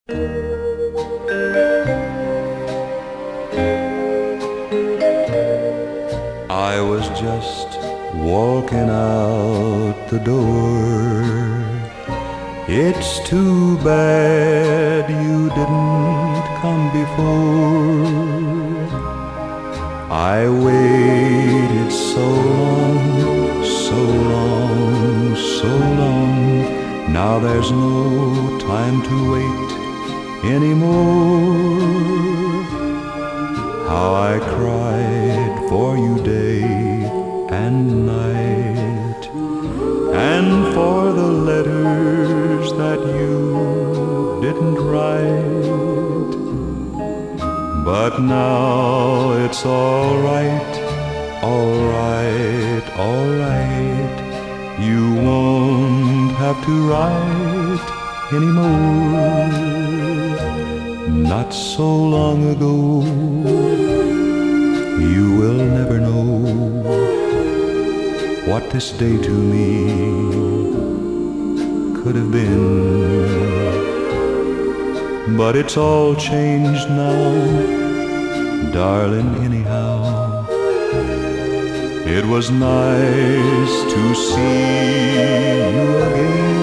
I was just walking out the door. It's too bad you didn't come before. I waited so long, so long, so long. Now there's no time to wait anymore. How I cried for you day and night, and for the letters that you didn't write. But now it's all right, all right, all right. You won't have to write anymore. Not so long ago, you will never know what this day to me could have been. But it's all changed now, darling, anyhow. It was nice to see you again.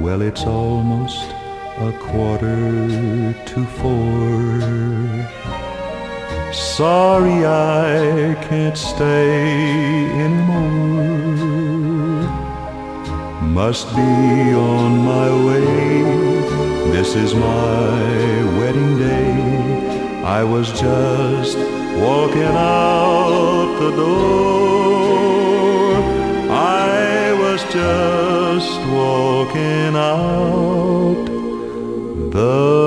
Well, it's almost 4:15. Sorry I can't stay anymore. Must be on my way. This is my wedding day. I was just walking out the door. I was just walking out the